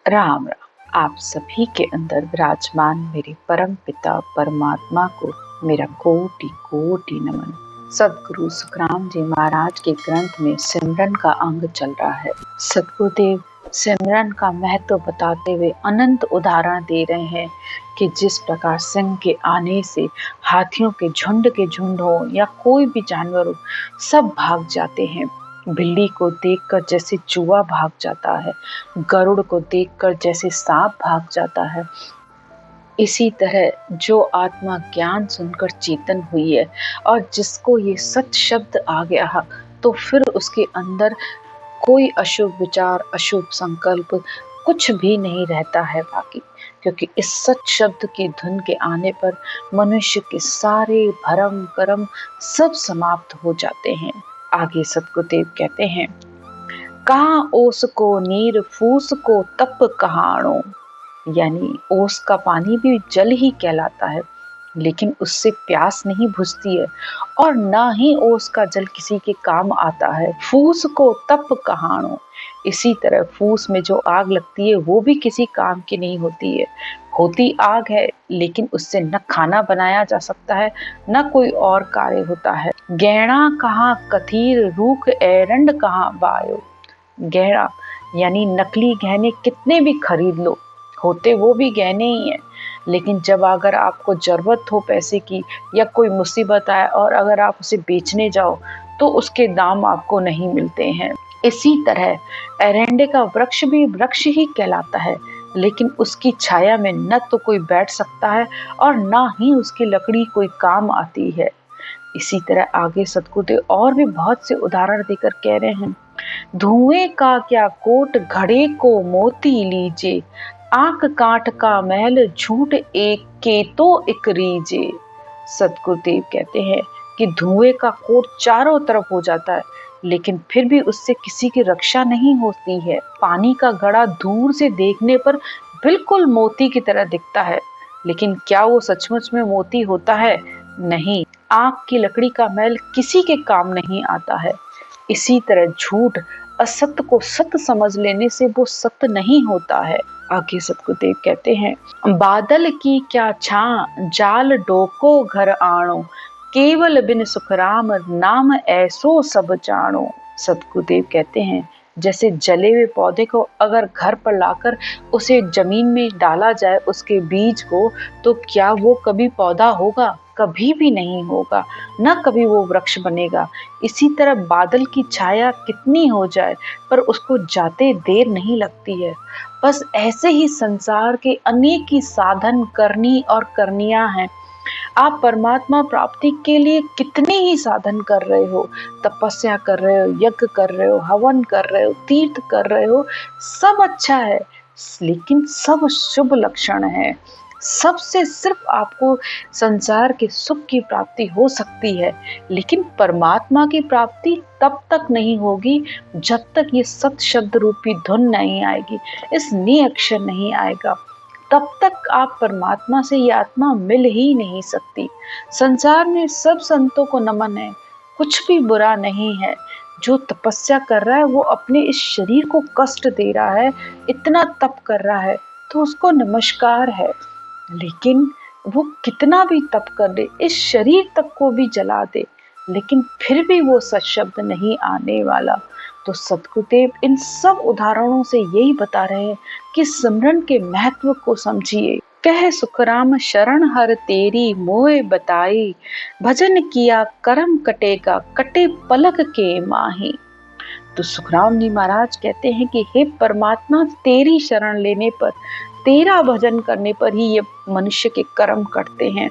राम राम। आप सभी के अंदर विराजमान मेरे परम पिता परमात्मा को मेरा कोटि कोटि नमन। सदगुरु सुखराम जी महाराज के ग्रंथ में सिमरन का अंग चल रहा है। सदगुरुदेव सिमरन का महत्व बताते हुए अनंत उदाहरण दे रहे हैं कि जिस प्रकार सिंह के आने से हाथियों के झुंड हो या कोई भी जानवर हो, सब भाग जाते हैं। बिल्ली को देखकर जैसे चूहा भाग जाता है, गरुड़ को देखकर जैसे सांप भाग जाता है, इसी तरह जो आत्मा ज्ञान सुनकर चेतन हुई है और जिसको ये सत्य शब्द आ गया, तो फिर उसके अंदर कोई अशुभ विचार, अशुभ संकल्प कुछ भी नहीं रहता है बाकी। क्योंकि इस सत्य शब्द की धुन के आने पर मनुष्य के सारे भरम कर्म सब समाप्त हो जाते हैं। आगे सतगुरुदेव कहते हैं, कहाँ ओस को नीर फूस को तप कहाणो, यानी ओस का पानी भी जल ही कहलाता है, लेकिन उससे प्यास नहीं बुझती है और ना ही ओस का जल किसी के काम आता है। फूस को तप कहाणो, इसी तरह फूस में जो आग लगती है वो भी किसी काम की नहीं होती है। होती आग है, लेकिन उससे न खाना बनाया जा सकता है न कोई और कार्य होता है। गहना कहाँ कथीर रूख एरंड कहाँ वायो, गहना यानी नकली गहने कितने भी खरीद लो, होते वो भी गहने ही हैं, लेकिन जब अगर आपको जरूरत हो पैसे की या कोई मुसीबत आए और अगर आप उसे बेचने जाओ तो उसके दाम आपको नहीं मिलते हैं। इसी तरह एरेंडे का वृक्ष भी वृक्ष ही कहलाता है, लेकिन उसकी छाया में न तो कोई बैठ सकता है और ना ही उसकी लकड़ी कोई काम आती है। इसी तरह आगे सतगुरुदेव और भी बहुत से उदाहरण देकर कह रहे हैं, धुएं का क्या कोट घड़े को मोती लीजे, आंख काट का महल झूठ एक के तो एक रीजे। सतगुरुदेव कहते हैं कि धुएं का कोट चारों तरफ हो जाता है, लेकिन फिर भी उससे किसी की रक्षा नहीं होती है। पानी का घड़ा दूर से देखने पर बिल्कुल मोती की तरह दिखता है, लेकिन क्या वो सचमुच में मोती होता है? नहीं। आंख की लकड़ी का मैल किसी के काम नहीं आता है। इसी तरह झूठ असत्य को सत्य समझ लेने से वो सत्य नहीं होता है। आगे सतगुरुदेव कहते हैं, बादल की क्या छां जाल डोको घर आणो, केवल बिन सुखराम नाम ऐसो सब जानो। सतगुरुदेव कहते हैं, जैसे जले हुए पौधे को अगर घर पर लाकर उसे जमीन में डाला जाए उसके बीज को, तो क्या वो कभी पौधा होगा? कभी भी नहीं होगा, न कभी वो वृक्ष बनेगा। इसी तरह बादल की छाया कितनी हो जाए पर उसको जाते देर नहीं लगती है। बस ऐसे ही संसार के अनेक ही साधन करनी और करनियां हैं। आप परमात्मा प्राप्ति के लिए कितने ही साधन कर रहे हो, तपस्या कर रहे हो, यज्ञ कर रहे हो, हवन कर रहे हो, तीर्थ कर रहे हो, सब अच्छा है, लेकिन सब शुभ लक्षण है। सबसे सिर्फ आपको संसार के सुख की प्राप्ति हो सकती है, लेकिन परमात्मा की प्राप्ति तब तक नहीं होगी जब तक ये सत शब्द रूपी धुन नहीं आएगी, इस नी अक्षर नहीं आएगा, तब तक आप परमात्मा से ये आत्मा मिल ही नहीं सकती। संसार में सब संतों को नमन है, कुछ भी बुरा नहीं है। जो तपस्या कर रहा है वो अपने इस शरीर को कष्ट दे रहा है, इतना तप कर रहा है, तो उसको नमस्कार है। लेकिन वो कितना भी तप कर दे, इस शरीर तक को भी जला दे, लेकिन फिर भी वो सत्शब्द नहीं आने वाला। तो सतगुरुदेव इन सब उदाहरणों से यही बता रहे हैं कि सिमरन के महत्व को समझिए। कह सुखराम शरण हर तेरी मोए बताई, भजन किया कर्म कटेगा कटे पलक के माही। तो सुखराम जी महाराज कहते हैं कि हे परमात्मा, तेरी शरण लेने पर, तेरा भजन करने पर ही ये मनुष्य के कर्म कटते हैं।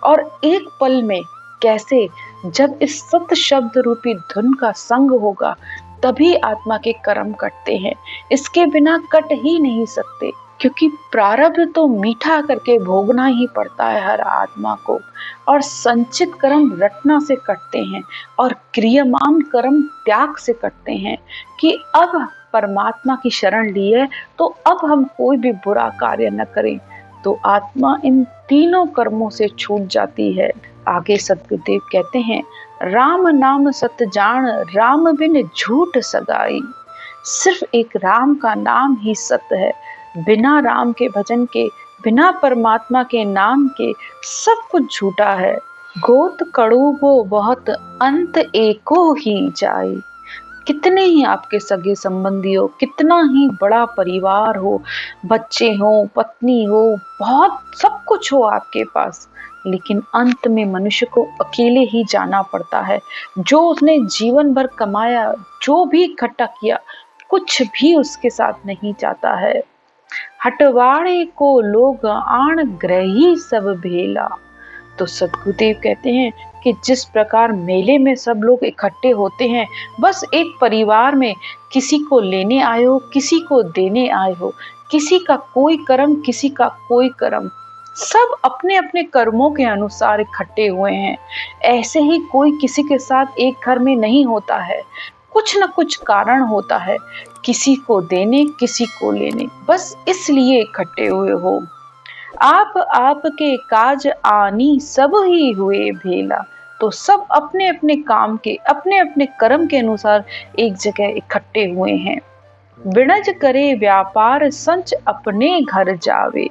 और एक पल में कैसे, जब इस सत्य शब्द रूपी धुन का संग होगा तभी आत्मा के कर्म कटते हैं, इसके बिना कट ही नहीं सकते। क्योंकि प्रारब्ध तो मीठा करके भोगना ही पड़ता है हर आत्मा को, और संचित कर्म रटना से कटते हैं और क्रियमान कर्म त्याग से कटते हैं। कि अब परमात्मा की शरण ली है तो अब हम कोई भी बुरा कार्य न करें, तो आत्मा इन तीनों कर्मों से छूट जाती है। आगे सतगुरुदेव कहते हैं, राम नाम सत जान राम बिन झूठ सगाई। सिर्फ एक राम का नाम ही सत्य है, बिना राम के भजन के, बिना परमात्मा के नाम के सब कुछ झूठा है। गोत कड़ू वो बहुत, अंत एको ही जाए। कितने ही आपके सगे संबंधी हो, कितना ही बड़ा परिवार हो, बच्चे हो, पत्नी हो, बहुत सब कुछ हो आपके पास, लेकिन अंत में मनुष्य को अकेले ही जाना पड़ता है। जो उसने जीवन भर कमाया, जो भी इकट्ठा किया, कुछ भी उसके साथ नहीं जाता है। हटवाड़े को लोग आण ग्रही सब भेला। तो सदगुरुदेव कहते हैं कि जिस प्रकार मेले में सब लोग इकट्ठे होते हैं, बस एक परिवार में किसी को लेने आए हो, किसी को देने आए हो, किसी का कोई कर्म, किसी का कोई कर्म, सब अपने अपने कर्मों के अनुसार इकट्ठे हुए हैं। ऐसे ही कोई किसी के साथ एक घर में नहीं होता है, कुछ न कुछ कारण होता है, किसी को देने, किसी को लेने, बस इसलिए इकट्ठे हुए हो। आप आपके काज आनी सब ही हुए भेला। तो सब अपने अपने काम के, अपने अपने कर्म के अनुसार एक जगह इकट्ठे हुए हैं। बिणज करे व्यापार संच अपने घर जावे।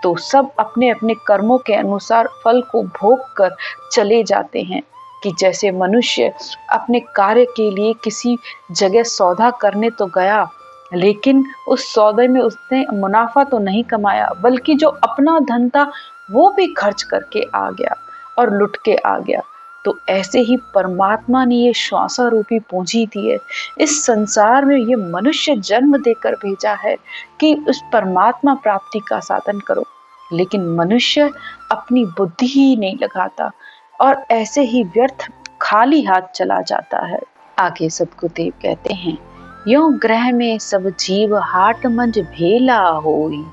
तो सब अपने अपने कर्मों के अनुसार फल को भोग कर चले जाते हैं। कि जैसे मनुष्य अपने कार्य के लिए किसी जगह सौदा करने तो गया, लेकिन उस सौदे में उसने मुनाफा तो नहीं कमाया, बल्कि जो अपना धन था वो भी खर्च करके आ गया और लुट के आ गया। तो ऐसे ही परमात्मा ने ये श्वासा रूपी पूंजी दी है, इस संसार में ये मनुष्य जन्म देकर भेजा है कि उस परमात्मा प्राप्ति का साधन करो, लेकिन मनुष्य अपनी बुद्धि ही नहीं लगाता और ऐसे ही व्यर्थ खाली हाथ चला जाता है। आगे सदगुरुदेव कहते हैं, यों ग्रह में सब जीव हाट मंज भेला होई,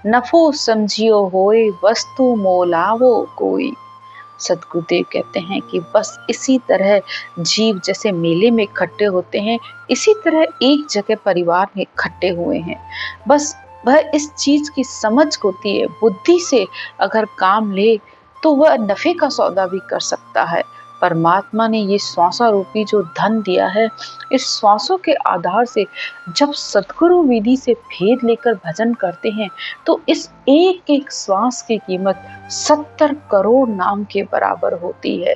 नफो समझियो होए वस्तु मोलावो कोई। सदगुरुदेव कहते हैं कि बस इसी तरह जीव जैसे मेले में इकट्ठे होते हैं, इसी तरह एक जगह परिवार में इकट्ठे हुए हैं। बस वह इस चीज की समझ होती है, बुद्धि से अगर काम ले तो वह नफे का सौदा भी कर सकता है। परमात्मा ने ये श्वासा रूपी जो धन दिया है, इस श्वासों के आधार से जब सदगुरु विधि से भेद लेकर भजन करते हैं, तो इस एक एक श्वास की कीमत 70 करोड़ नाम के बराबर होती है।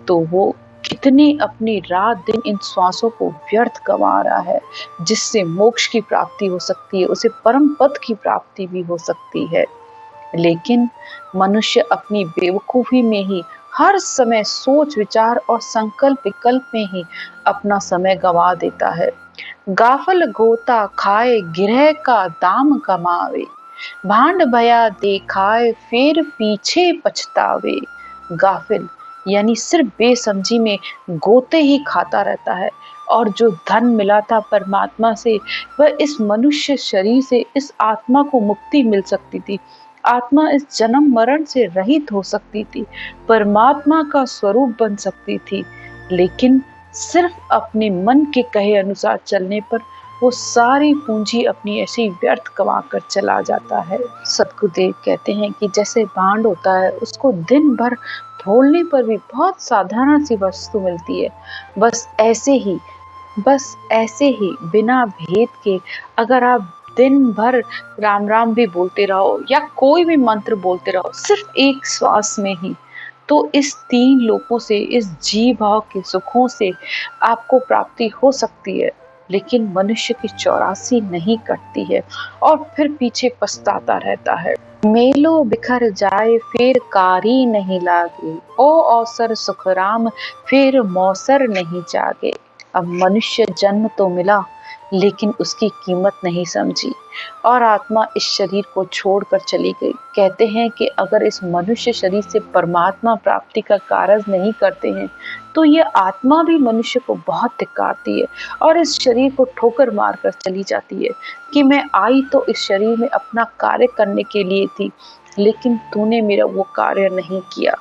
तो वो कितने अपनी रात दिन इन श्वासों को व्यर्थ गंवा रहा है, जिससे मोक्ष की प्राप्ति हो सकती है, उसे परम पद की प्राप्ति भी हो सकती है। लेकिन मनुष्य अपनी बेवकूफी में ही हर समय सोच विचार और संकल्प विकल्प में ही अपना समय गंवा देता है। गाफल गोता खाए गिरह का दाम कमावे, भांड भया देखाए फिर पीछे पछतावे। गाफिल यानी सिर्फ बेसमझी में गोते ही खाता रहता है, और जो धन मिला था परमात्मा से, वह इस मनुष्य शरीर से इस आत्मा को मुक्ति मिल सकती थी, आत्मा इस जन्म मरण से रहित हो सकती थी, परमात्मा का स्वरूप बन सकती थी, लेकिन सिर्फ अपने मन के कहे अनुसार चलने पर वो सारी पूंजी अपनी ऐसी व्यर्थ कमा कर चला जाता है। सदगुरुदेव कहते हैं कि जैसे भांड होता है, उसको दिन भर धोने पर भी बहुत साधारण सी वस्तु मिलती है, बस ऐसे ही बिना भेद के अगर आप दिन भर राम राम भी बोलते रहो या कोई भी मंत्र बोलते रहो, सिर्फ एक श्वास में ही, तो इस 3 लोकों से, इस जीव भाव के सुखों से आपको प्राप्ति हो सकती है। लेकिन मनुष्य की 84 नहीं कटती है और फिर पीछे पछताता रहता है। मेलो बिखर जाए फिर कारी नहीं लागे, ओ अवसर सुखराम फिर मौसर नहीं जागे। अब मनुष्य जन्म तो मिला, लेकिन उसकी कीमत नहीं समझी और आत्मा इस शरीर को छोड़कर चली गई। कहते हैं कि अगर इस मनुष्य शरीर से परमात्मा प्राप्ति का कार्य नहीं करते हैं, तो ये आत्मा भी मनुष्य को बहुत धिक्कारती है और इस शरीर को ठोकर मार कर चली जाती है कि मैं आई तो इस शरीर में अपना कार्य करने के लिए थी, लेकिन तूने मेरा वो कार्य नहीं किया।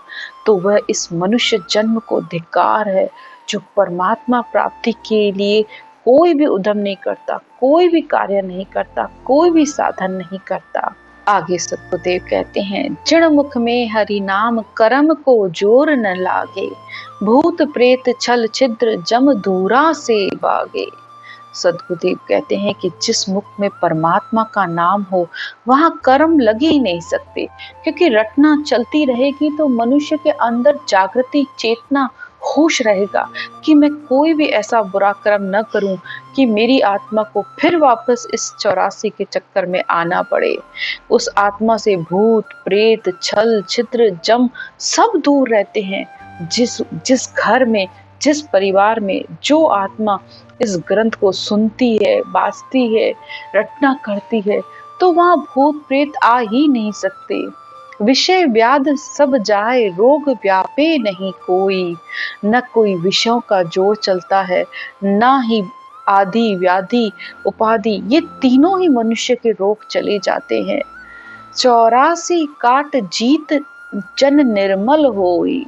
तो वह इस मनुष्य जन्म को धिक्कार है, जो परमात्मा प्राप्ति के लिए कोई भी उद्यम नहीं करता, कोई भी कार्य नहीं करता, कोई भी साधन नहीं करता। आगे सतगुरुदेव कहते हैं, जिण मुख में हरि नाम कर्म को जोर न लागे, भूत प्रेत छल छिद्र जम दूरा से भागे। सद्गुरुदेव कहते हैं कि जिस मुख में परमात्मा का नाम हो वहां कर्म लगे ही नहीं सकते, क्योंकि रटना चलती रहेगी तो मनुष्य के अंदर जागृति चेतना होश रहेगा कि मैं कोई भी ऐसा बुरा कर्म न करूं कि मेरी आत्मा को फिर वापस इस 84 के चक्कर में आना पड़े। उस आत्मा से भूत प्रेत छल छिद्र जम सब दूर रहते हैं। जिस जिस घर में जिस परिवार में जो आत्मा इस ग्रंथ को सुनती है, बाजती है, रटना करती है, तो वहां भूत प्रेत आ ही नहीं सकते। विषय व्याध सब जाए रोग व्यापे नहीं कोई, न कोई विषयों का जोर चलता है, ना ही आदि व्याधि उपाधि, ये तीनों ही मनुष्य के रोग चले जाते हैं। 84 काट जीत जन निर्मल होई,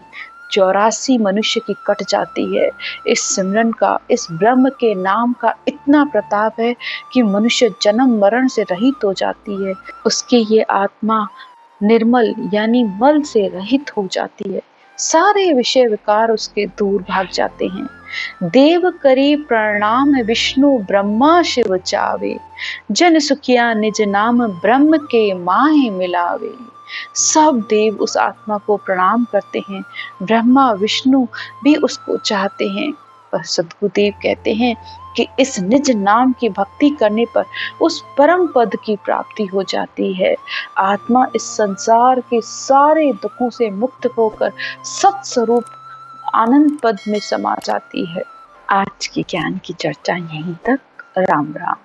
84 मनुष्य की कट जाती है। इस सिमरन का, इस ब्रह्म के नाम का इतना प्रताप है कि मनुष्य जन्म मरण से रहित हो जाती है। उसकी ये आत्मा निर्मल यानी मल से रहित हो जाती है। सारे विषय विकार उसके दूर भाग जाते हैं। देव करे प्रणाम विष्णु ब्रह्मा शिव चावे, जन सुखिया निज नाम ब्रह्म के माहे मिलावे। सब देव उस आत्मा को प्रणाम करते हैं, ब्रह्मा विष्णु भी उसको चाहते हैं। पर सद्गुरुदेव कहते हैं कि इस निज नाम की भक्ति करने पर उस परम पद की प्राप्ति हो जाती है। आत्मा इस संसार के सारे दुखों से मुक्त होकर सत्स्वरूप आनंद पद में समा जाती है। आज की ज्ञान की चर्चा यहीं तक। राम राम।